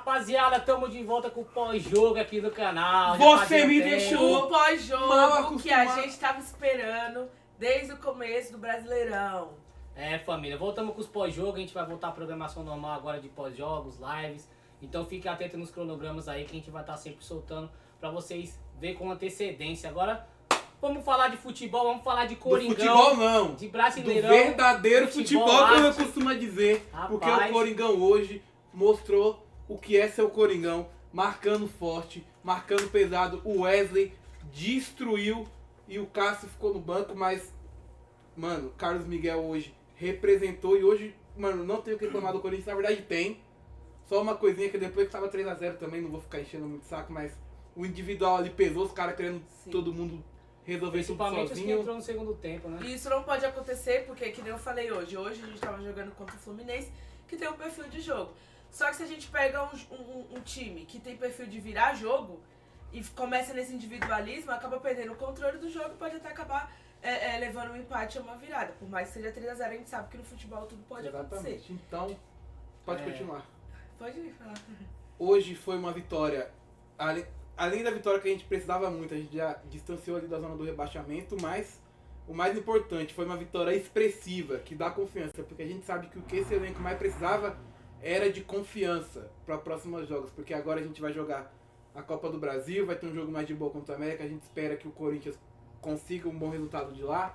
Rapaziada, tamo de volta com o pós-jogo aqui no canal. Você me deixou O pós-jogo mal que a acostumado. gente tava esperando desde o começo do Brasileirão. É, família, voltamos com os pós-jogos. A gente vai voltar à programação normal agora de pós-jogos, lives. Então fique atento nos cronogramas aí que a gente vai estar sempre soltando pra vocês verem com antecedência. Agora, vamos falar de futebol, vamos falar de Do Coringão. futebol não. De Do Brasileirão. verdadeiro futebol, como eu arte. costumo dizer. Rapaz. Porque o Coringão hoje mostrou o que é ser o Coringão. Marcando forte, marcando pesado. O Wesley destruiu e o Cássio ficou no banco, mas, mano, Carlos Miguel hoje representou e hoje, mano, não tenho o que reclamar do Corinthians. Na verdade tem. Só uma coisinha que depois que tava 3x0 também, não vou ficar enchendo muito saco, mas o individual ali pesou, os caras querendo Sim. todo mundo resolver tudo Principalmente os que sozinho. entrou no segundo tempo, né? E isso não pode acontecer porque, que nem eu falei hoje, a gente tava jogando contra o Fluminense, que tem um perfil de jogo. Só que se a gente pega um time que tem perfil de virar jogo e começa nesse individualismo, acaba perdendo o controle do jogo e pode até acabar levando um empate ou uma virada. Por mais que seja 3x0, a gente sabe que no futebol tudo pode acontecer. Exatamente. Então, pode continuar. Pode ir falar. Hoje foi uma vitória, além da vitória que a gente precisava muito, a gente já distanciou ali da zona do rebaixamento, mas o mais importante foi uma vitória expressiva, que dá confiança, porque a gente sabe que o que esse elenco mais precisava era de confiança para os próximos jogos, porque agora a gente vai jogar a Copa do Brasil, vai ter um jogo mais de boa contra o América, a gente espera que o Corinthians consiga um bom resultado de lá.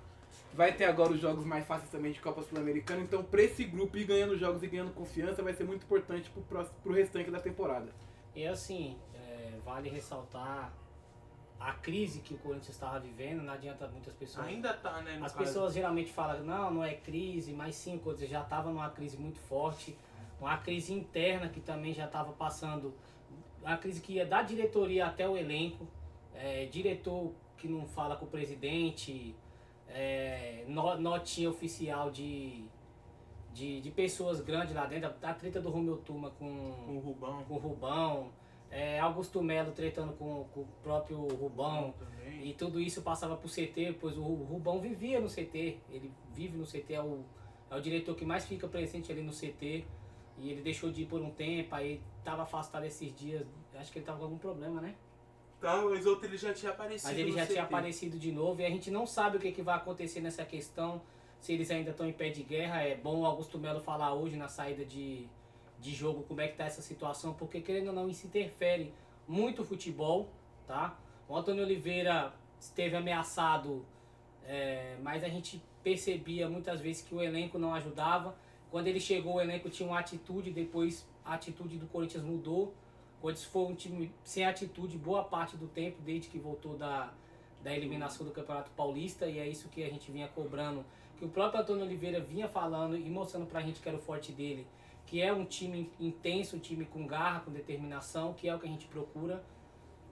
Vai ter agora os jogos mais fáceis também de Copa Sul-Americana, então para esse grupo ir ganhando jogos e ganhando confiança vai ser muito importante pro restante da temporada. E assim, vale ressaltar a crise que o Corinthians estava vivendo. Não adianta muitas pessoas... Ainda tá, né? As pessoas geralmente falam, não é crise, mas sim, o Corinthians já estava numa crise muito forte. Uma crise interna que também já estava passando. Uma crise que ia da diretoria até o elenco. Diretor que não fala com o presidente. Notinha oficial de pessoas grandes lá dentro. A treta do Romeu Tuma com o o Rubão. Augusto Melo tretando com o próprio Rubão. também. E tudo isso passava pro CT, pois o Rubão vivia no CT. Ele vive no CT, é o diretor que mais fica presente ali no CT. E ele deixou de ir por um tempo, aí tava afastado esses dias. Acho que ele tava com algum problema, né? Tá, mas outro ele já tinha aparecido. Mas ele no já tinha CT. aparecido de novo e a gente não sabe o que vai acontecer nessa questão. Se eles ainda estão em pé de guerra. É bom o Augusto Melo falar hoje na saída de jogo como é que tá essa situação, porque querendo ou não, isso interfere muito o futebol, tá? O Antônio Oliveira esteve ameaçado, mas a gente percebia muitas vezes que o elenco não ajudava. Quando ele chegou, o elenco tinha uma atitude, depois a atitude do Corinthians mudou. O Corinthians foi um time sem atitude boa parte do tempo, desde que voltou da eliminação do Campeonato Paulista, e é isso que a gente vinha cobrando, que o próprio Antônio Oliveira vinha falando e mostrando pra gente que era o forte dele, que é um time intenso, um time com garra, com determinação, que é o que a gente procura.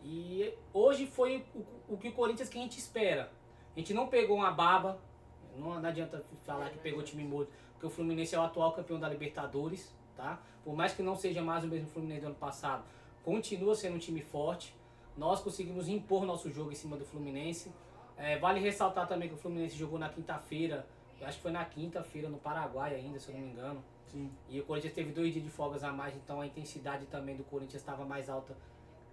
E hoje foi o que o Corinthians que a gente espera. A gente não pegou uma baba, não adianta falar que pegou time morto, porque o Fluminense é o atual campeão da Libertadores, tá? Por mais que não seja mais o mesmo Fluminense do ano passado, continua sendo um time forte. Nós conseguimos impor nosso jogo em cima do Fluminense. Vale ressaltar também que o Fluminense jogou na quinta-feira, acho que foi na quinta-feira no Paraguai ainda, se eu não me engano. Sim. E o Corinthians teve 2 dias de folgas a mais, então a intensidade também do Corinthians estava mais alta.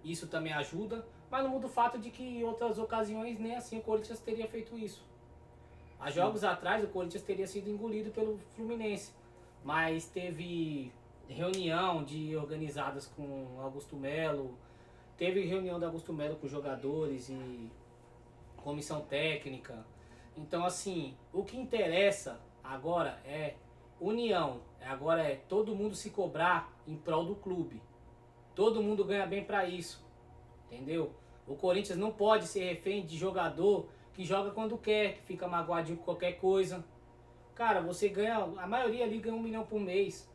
Isso também ajuda, mas não muda o fato de que em outras ocasiões nem assim o Corinthians teria feito isso. Há jogos atrás o Corinthians teria sido engolido pelo Fluminense, mas teve reunião organizadas com Augusto Melo, teve reunião do Augusto Melo com jogadores e comissão técnica. Então assim, o que interessa agora é união, agora é todo mundo se cobrar em prol do clube. Todo mundo ganha bem pra isso, entendeu? O Corinthians não pode ser refém de jogador que joga quando quer, que fica magoadinho com qualquer coisa. Cara, você ganha, a maioria ali ganha 1 milhão por mês.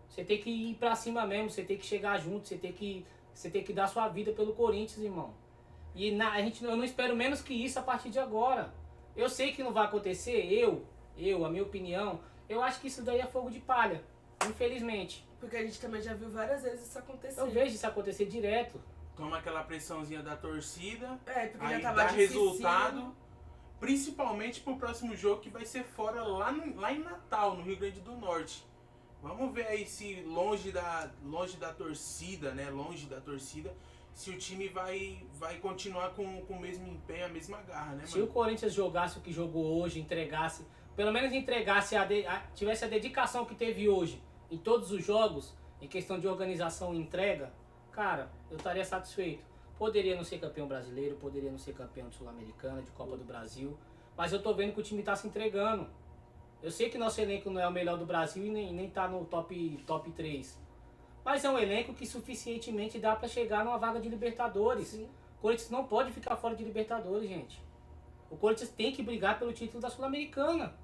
Você tem que ir pra cima mesmo, você tem que chegar junto, você tem que dar sua vida pelo Corinthians, irmão. E eu não espero menos que isso a partir de agora. Eu sei que não vai acontecer, a minha opinião, eu acho que isso daí é fogo de palha, infelizmente. Porque a gente também já viu várias vezes isso acontecer. Eu vejo isso acontecer direto. Toma aquela pressãozinha da torcida, Porque aí já tava dá difícil. resultado, principalmente pro próximo jogo que vai ser fora lá em Natal, no Rio Grande do Norte. Vamos ver aí se longe da torcida, né? Longe da torcida, se o time vai continuar com o mesmo empenho, a mesma garra, né, Se o mano? Corinthians jogasse o que jogou hoje, entregasse, pelo menos entregasse, tivesse a dedicação que teve hoje em todos os jogos, em questão de organização e entrega, cara, eu estaria satisfeito. Poderia não ser campeão brasileiro, poderia não ser campeão de Sul-Americana, de Copa do Brasil, mas eu tô vendo que o time tá se entregando. Eu sei que nosso elenco não é o melhor do Brasil e nem tá no top 3. Mas é um elenco que suficientemente dá pra chegar numa vaga de Libertadores. Sim. O Corinthians não pode ficar fora de Libertadores, gente. O Corinthians tem que brigar pelo título da Sul-Americana.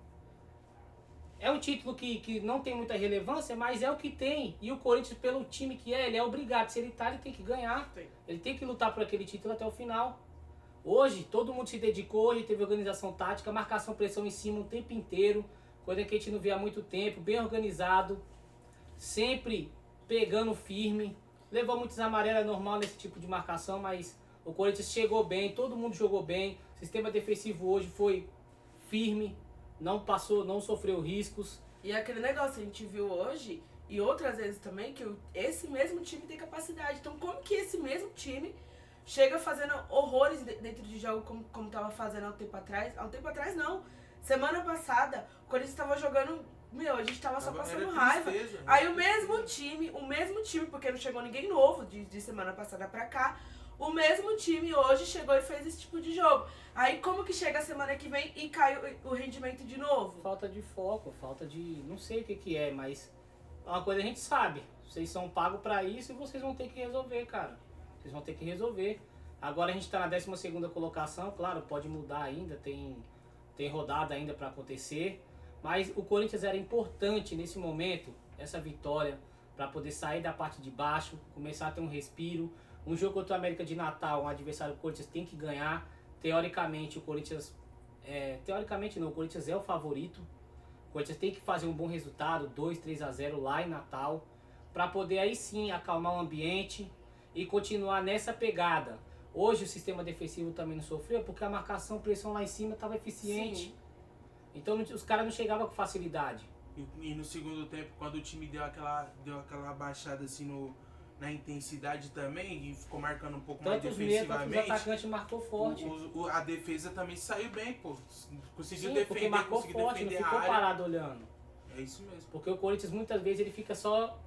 É um título que não tem muita relevância, mas é o que tem. E o Corinthians, pelo time que é, ele é obrigado. Se ele tá, ele tem que ganhar. Tem. Ele tem que lutar por aquele título até o final. Hoje, todo mundo se dedicou, hoje teve organização tática, marcação, pressão em cima o tempo inteiro. Coisa que a gente não vê há muito tempo, bem organizado. Sempre pegando firme. Levou muitos amarelos, é normal nesse tipo de marcação, mas o Corinthians chegou bem, todo mundo jogou bem. O sistema defensivo hoje foi firme, não passou, não sofreu riscos. E aquele negócio, a gente viu hoje, e outras vezes também, que esse mesmo time tem capacidade. Então, como que esse mesmo time chega fazendo horrores dentro de jogo, como tava fazendo há um tempo atrás? Há um tempo atrás, não. Semana passada, o Corinthians tava jogando... Meu, a gente tava só passando Era raiva. tristeza, Aí era o mesmo time, porque não chegou ninguém novo de semana passada pra cá, o mesmo time hoje chegou e fez esse tipo de jogo. Aí como que chega a semana que vem e cai o rendimento de novo? Falta de foco, falta de... não sei o que é, mas uma coisa a gente sabe. Vocês são pagos pra isso e vocês vão ter que resolver, cara. Vocês vão ter que resolver. Agora a gente tá na 12ª colocação, claro, pode mudar ainda, tem rodada ainda pra acontecer. Mas o Corinthians era importante nesse momento, essa vitória, para poder sair da parte de baixo, começar a ter um respiro. Um jogo contra o América de Natal, um adversário que o Corinthians tem que ganhar. Teoricamente, o Corinthians... teoricamente não, o Corinthians é o favorito. O Corinthians tem que fazer um bom resultado, 2-3-0 lá em Natal, para poder aí sim acalmar o ambiente e continuar nessa pegada. Hoje o sistema defensivo também não sofreu, porque a marcação, pressão lá em cima estava eficiente. Sim. Então os caras não chegavam com facilidade. E no segundo tempo, quando o time deu aquela baixada assim na intensidade também, e ficou marcando um pouco mais Tanto os meios quanto os defensivamente, atacantes marcou forte. a defesa também saiu bem, pô. Conseguiu Sim, porque defender, marcou conseguiu forte, não defender a ficou área. parado olhando. É isso mesmo. Porque o Corinthians muitas vezes ele fica só,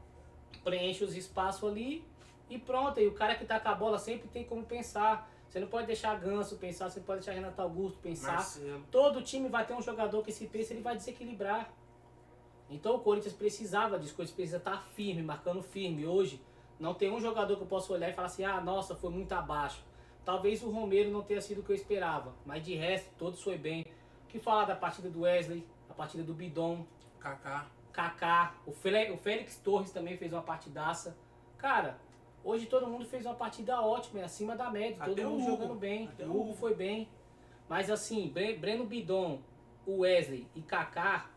preenche os espaços ali e pronto. E o cara que tá com a bola sempre tem como pensar. Você não pode deixar Ganso pensar, você não pode deixar Renato Augusto pensar. Marcelo. Todo time vai ter um jogador que se pensa, ele vai desequilibrar. Então o Corinthians precisava disso, o Corinthians precisa estar firme, marcando firme. Hoje não tem um jogador que eu possa olhar e falar assim, ah, nossa, foi muito abaixo. Talvez o Romero não tenha sido o que eu esperava, mas de resto, todos foi bem. O que falar da partida do Wesley, a partida do Bidon, Kaká, o Félix Torres também fez uma partidaça. Cara, hoje todo mundo fez uma partida ótima, acima da média, Até todo mundo o Hugo. jogando bem. Até O o Hugo Hugo. foi bem. Mas assim, Breno Bidon, o Wesley e Kaká,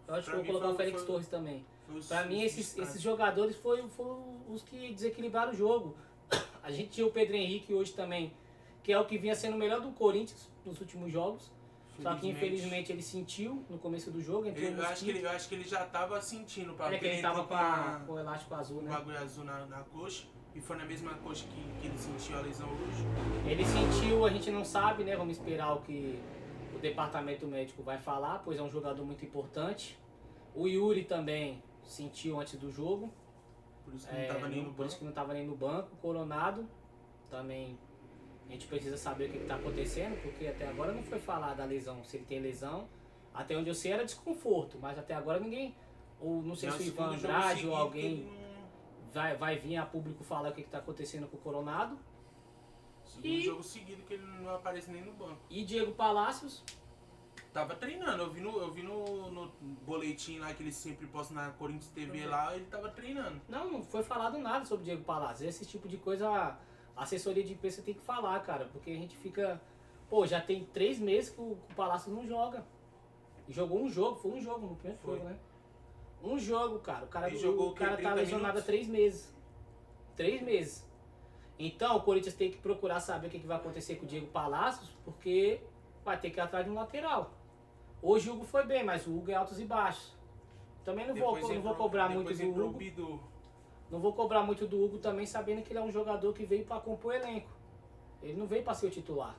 eu acho que eu vou Pra mim colocar o foi- Félix foi- Torres também. Foi os- Pra mim, os esses destaques. jogadores foram os que desequilibraram o jogo. A gente tinha o Pedro Henrique hoje também, que é o que vinha sendo o melhor do Corinthians nos últimos jogos. Só que infelizmente ele sentiu no começo do jogo. Entrou Eu acho que ele já tava sentindo, que ele entrou tava com o elástico azul, um né? bagulho azul na coxa. E foi na mesma coxa que ele sentiu a lesão hoje. Ele sentiu, a gente não sabe, né? Vamos esperar o que o departamento médico vai falar, pois é um jogador muito importante. O Yuri também sentiu antes do jogo. Por isso que não tava nem no por isso banco. que não estava nem no banco. O Coronado também, a gente precisa saber o que está acontecendo, porque até agora não foi falar da lesão, se ele tem lesão. Até onde eu sei era desconforto, mas até agora ninguém, ou não sei Já se o segundo Ivan jogo Andrade seguido ou que alguém ele não- vai vir a público falar o que está acontecendo com o Coronado. Segundo E- jogo seguido que ele não aparece nem no banco. E Diego Palacios, Tava treinando, eu vi no boletim lá que ele sempre posta na Corinthians TV lá, ele tava treinando. não foi falado nada sobre Diego Palacios. Esse tipo de coisa a assessoria de imprensa tem que falar, cara, porque a gente fica... Pô, já tem 3 meses que o Palacios não joga. E jogou um jogo, foi um jogo no primeiro Foi. jogo, né? Um jogo, cara. Ele jogou O o quê? cara tá 30 lesionado há minutos? 3 meses. 3 meses. Então o Corinthians tem que procurar saber o que vai acontecer com o Diego Palacios, porque vai ter que ir atrás de um lateral. Hoje o Hugo foi bem, mas o Hugo é altos e baixos. Também não Depois vou entrou- cobrar muito depois do entrou o Hugo. Bidu. Não vou cobrar muito do Hugo também, sabendo que ele é um jogador que veio para compor o elenco. Ele não veio para ser o titular.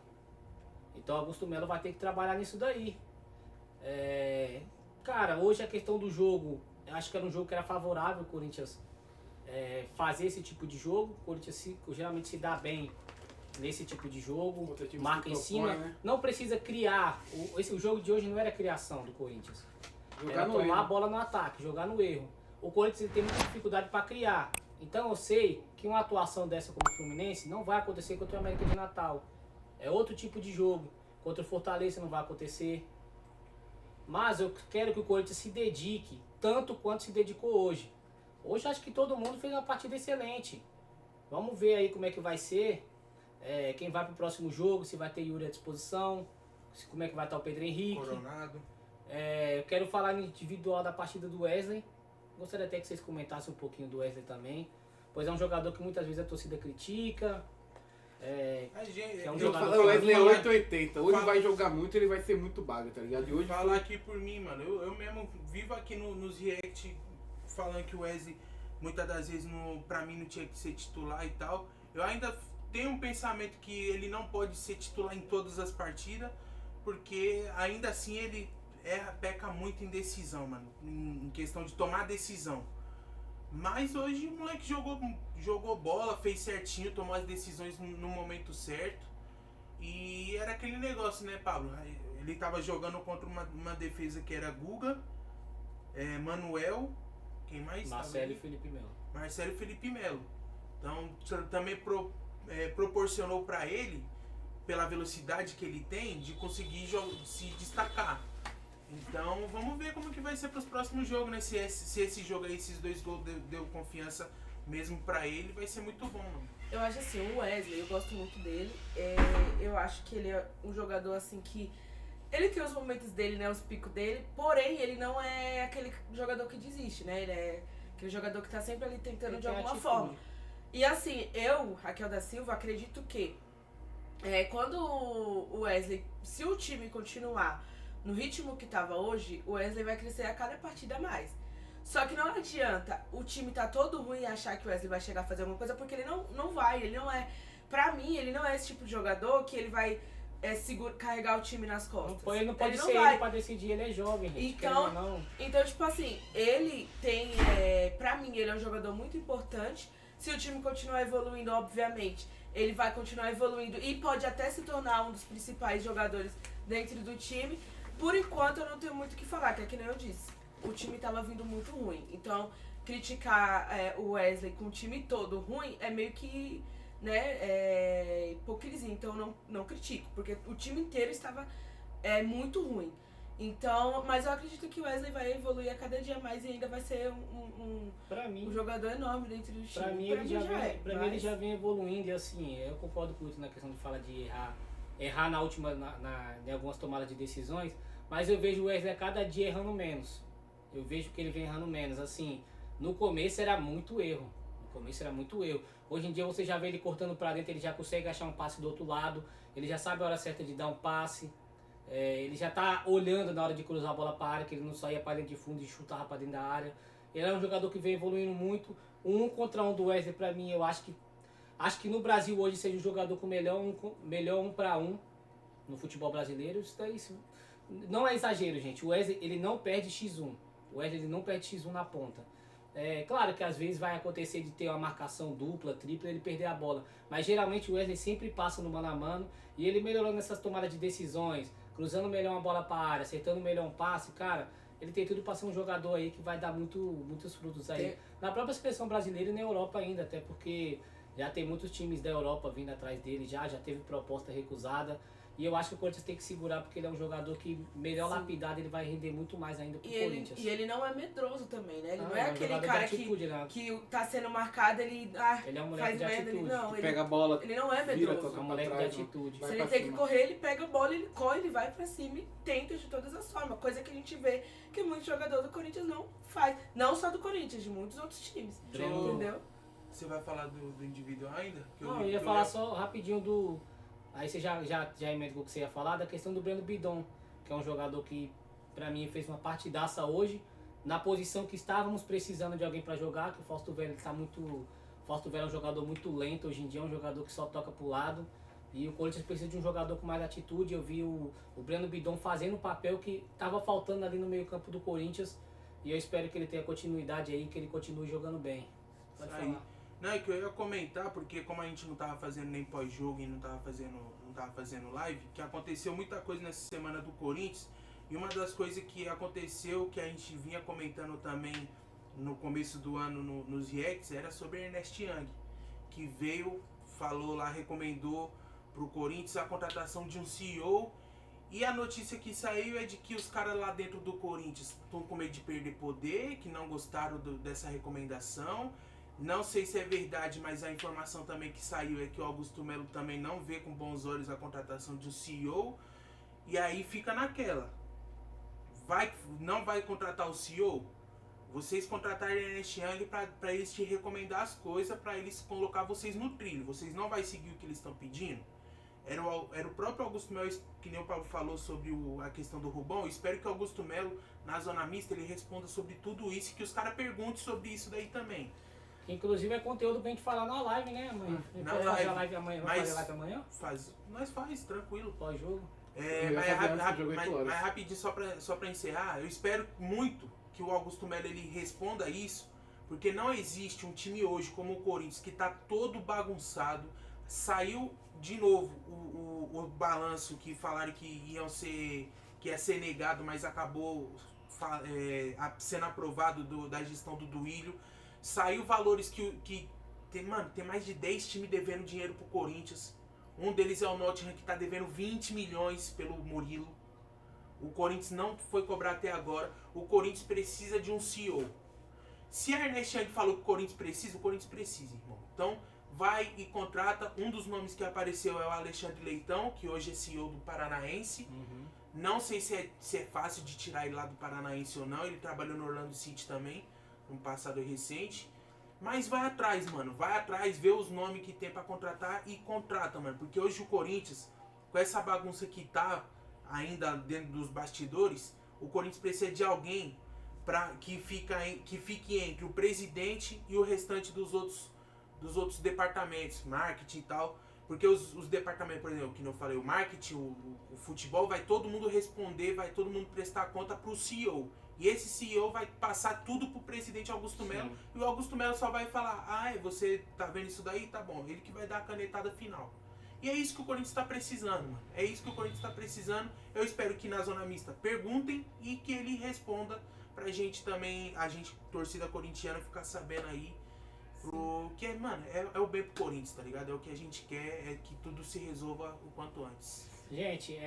Então Augusto Melo vai ter que trabalhar nisso daí. Cara, hoje a questão do jogo, eu acho que era um jogo que era favorável o Corinthians fazer esse tipo de jogo. O Corinthians geralmente se dá bem nesse tipo de jogo, Contra times marca que em propõe, cima. né? Não precisa criar. O jogo de hoje não era criação do Corinthians. Jogar Era no tomar a erro. bola no ataque, jogar no erro. O Corinthians ele tem muita dificuldade para criar. Então eu sei que uma atuação dessa como o Fluminense não vai acontecer contra o América de Natal. É outro tipo de jogo. Contra o Fortaleza não vai acontecer. Mas eu quero que o Corinthians se dedique tanto quanto se dedicou hoje. Hoje acho que todo mundo fez uma partida excelente. Vamos ver aí como é que vai ser. Quem vai pro próximo jogo, se vai ter Yuri à disposição, como é que vai estar o Pedro Henrique. Coronado. Eu quero falar no individual da partida do Wesley. Gostaria até que vocês comentassem um pouquinho do Wesley também. Pois é um jogador que muitas vezes a torcida critica. A gente, É um Eu jogador falo, o Wesley é falar- 880. Hoje fala- vai jogar muito, ele vai ser muito baga, tá ligado? E hoje falar aqui por mim, mano. Eu mesmo vivo aqui nos react falando que o Wesley muitas das vezes pra mim não tinha que ser titular e tal. Eu ainda tenho um pensamento que ele não pode ser titular em todas as partidas, porque ainda assim ele peca muito em decisão, mano. Em questão de tomar decisão. Mas hoje o moleque jogou bola, fez certinho, tomou as decisões no momento certo. E era aquele negócio, né, Pablo? Ele tava jogando contra uma defesa que era Guga, Manuel, quem mais? Marcelo e Felipe Melo. Marcelo e Felipe Melo. Então também proporcionou para ele, pela velocidade que ele tem, de conseguir se destacar. Então vamos ver como que vai ser para os próximos jogos, né? Se esse jogo aí, esses 2 gols deu confiança mesmo para ele, vai ser muito bom, mano. Eu acho assim, o Wesley, eu gosto muito dele. Eu acho que ele é um jogador assim que. Ele tem os momentos dele, né? Os picos dele. Porém, ele não é aquele jogador que desiste, né? Ele é aquele jogador que tá sempre ali tentando Ele de tem alguma atitude. forma. E assim, eu, Raquel da Silva, acredito que quando o Wesley, se o time continuar no ritmo que tava hoje, o Wesley vai crescer a cada partida a mais. Só que não adianta o time tá todo ruim e achar que o Wesley vai chegar a fazer alguma coisa, porque ele não vai, ele não é. Pra mim, ele não é esse tipo de jogador que ele vai carregar o time nas costas. Ele não pode não ser vai. ele pra decidir, ele é jovem, gente. Então- Querendo ou não. Então, tipo assim, ele tem. Pra mim, ele é um jogador muito importante. Se o time continuar evoluindo, obviamente, ele vai continuar evoluindo e pode até se tornar um dos principais jogadores dentro do time. Por enquanto, eu não tenho muito o que falar, que é que nem eu disse. O time tava vindo muito ruim. Então, criticar o Wesley com o time todo ruim é meio que, né, hipocrisia. Então, eu não critico, porque o time inteiro estava muito ruim. Então, mas eu acredito que o Wesley vai evoluir a cada dia mais e ainda vai ser Pra mim, um jogador enorme dentro do time. Pra mim, ele já mas- vem evoluindo e assim, eu concordo com isso na questão de falar de errar na última, em algumas tomadas de decisões, mas eu vejo o Wesley a cada dia errando menos. Eu vejo que ele vem errando menos, assim, no começo era muito erro. Hoje em dia você já vê ele cortando pra dentro, ele já consegue achar um passe do outro lado, ele já sabe a hora certa de dar um passe. Ele já tá olhando na hora de cruzar a bola para a área, que ele não saía para dentro de fundo e chutava para dentro da área. Ele é um jogador que vem evoluindo muito. Um contra um do Wesley, para mim, eu acho que no Brasil hoje seja um jogador com melhor 1 para 1 no futebol brasileiro. Isso não é exagero, gente. O Wesley, ele não perde X1. O Wesley, ele não perde X1 na ponta. Claro que às vezes vai acontecer de ter uma marcação dupla, tripla, ele perder a bola. Mas geralmente o Wesley sempre passa no mano a mano e ele melhorando nessas tomadas de decisões, cruzando melhor uma bola para a área, acertando melhor um passe, cara, ele tem tudo para ser um jogador aí que vai dar muitos frutos aí. Na própria seleção brasileira e na Europa ainda, até porque já tem muitos times da Europa vindo atrás dele, já teve proposta recusada. E eu acho que o Corinthians tem que segurar porque ele é um jogador que, melhor Sim. lapidado, ele vai render muito mais ainda pro E Corinthians. ele não é medroso também, né? Ele não é um aquele jogador de cara atitude, né? que tá sendo marcado, ele Ele é um moleque faz de merda. atitude. Não, ele, pega a bola, ele não é vira, medroso. toca É um pra moleque de trás, não. atitude. Vai Se pra ele tem cima. que correr, ele pega a bola, ele corre, ele vai pra cima e tenta de todas as formas. Coisa que a gente vê que muitos jogadores do Corinthians não faz. Não só do Corinthians, de muitos outros times. Breno- Entendeu? Você vai falar do individual ainda? Que Não, eu ia falar só rapidinho do... Aí você já emenda com o que você ia falar, da questão do Breno Bidon, que é um jogador que, pra mim, fez uma partidaça hoje. na posição que estávamos precisando de alguém para jogar, que o Fausto Velho tá muito... O Fausto Velho é um jogador muito lento, hoje em dia é um jogador que só toca pro lado. E o Corinthians precisa de um jogador com mais atitude. Eu vi o Breno Bidon fazendo o papel que estava faltando ali no meio campo do Corinthians. E eu espero que ele tenha continuidade aí, que ele continue jogando bem. Pode Aí. falar. Não, é que eu ia comentar, porque como a gente não tava fazendo nem pós-jogo e não tava fazendo live, que aconteceu muita coisa nessa semana do Corinthians. E uma das coisas que aconteceu, que a gente vinha comentando também no começo do ano nos reacts, era sobre Ernest Young, que veio, falou lá, recomendou pro Corinthians a contratação de um CEO. E a notícia que saiu é de que os caras lá dentro do Corinthians estão com medo de perder poder, que não gostaram dessa recomendação. Não sei se é verdade, mas a informação também que saiu é que o Augusto Melo também não vê com bons olhos a contratação de um CEO. E aí fica naquela. Não vai contratar o CEO? Vocês contratarem Ernest Young para eles te recomendar as coisas, para eles colocar vocês no trilho. Vocês não vai seguir o que eles estão pedindo? Era o próprio Augusto Melo, que nem o Paulo falou sobre a questão do Rubão. Eu espero que o Augusto Melo, na Zona Mista, ele responda sobre tudo isso e que os caras perguntem sobre isso daí também. Inclusive é conteúdo pra gente falar na live, né, amanhã? A gente Na vai live. fazer a live amanhã. Vai fazer live amanhã? Nós faz, tranquilo. Pós-jogo? Mas rapidinho, só pra encerrar, eu espero muito que o Augusto Melo ele responda isso, porque não existe um time hoje como o Corinthians que tá todo bagunçado. Saiu de novo o balanço que falaram que ia ser negado, mas acabou sendo aprovado da gestão do Duílio. Saiu valores que tem mais de 10 times devendo dinheiro pro Corinthians. Um deles é o Nottingham, que tá devendo 20 milhões pelo Murilo. O Corinthians não foi cobrar até agora. O Corinthians precisa de um CEO. Se a Ernest Young falou que o Corinthians precisa, o Corinthians precisa, irmão. Então, vai e contrata. Um dos nomes que apareceu é o Alexandre Leitão, que hoje é CEO do Paranaense. Uhum. Não sei se é fácil de tirar ele lá do Paranaense ou não. Ele trabalhou no Orlando City também, no passado recente. Mas vai atrás, mano. Vai atrás, vê os nomes que tem pra contratar e contrata, mano. Porque hoje o Corinthians, com essa bagunça que tá ainda dentro dos bastidores, o Corinthians precisa de alguém que fique entre o presidente e o restante dos outros departamentos, marketing e tal. Porque os departamentos, por exemplo, que eu falei, o marketing, o futebol, vai todo mundo responder, vai todo mundo prestar conta pro CEO. E esse CEO vai passar tudo pro presidente Augusto Melo. E o Augusto Melo só vai falar, você tá vendo isso daí? Tá bom. Ele que vai dar a canetada final. E é isso que o Corinthians tá precisando, mano. É isso que o Corinthians tá precisando. Eu espero que na Zona Mista perguntem e que ele responda pra gente também, a gente, torcida corintiana, ficar sabendo aí. Porque, mano, é o bem pro Corinthians, tá ligado? É o que a gente quer, é que tudo se resolva o quanto antes. Gente,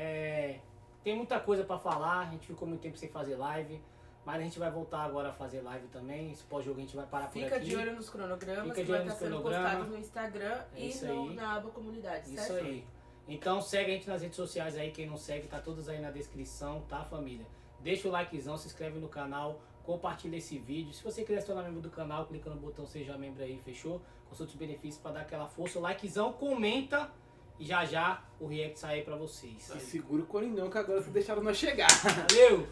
tem muita coisa pra falar. A gente ficou muito tempo sem fazer live. Mas a gente vai voltar agora a fazer live também. Esse pós-jogo a gente vai parar por aqui. Fica de olho nos cronogramas, Fica de que olho vai nos estar sendo cronogramas. postado no Instagram e na aba comunidade, certo? Isso aí. Então segue a gente nas redes sociais aí, quem não segue, tá todos aí na descrição, tá, família? Deixa o likezão, se inscreve no canal, compartilha esse vídeo. Se você quiser se tornar membro do canal, clica no botão Seja Membro aí, fechou? Consulte os benefícios pra dar aquela força. O likezão, comenta e já o react sai aí pra vocês. E segura o Coringão que agora vocês deixaram nós chegar. Valeu!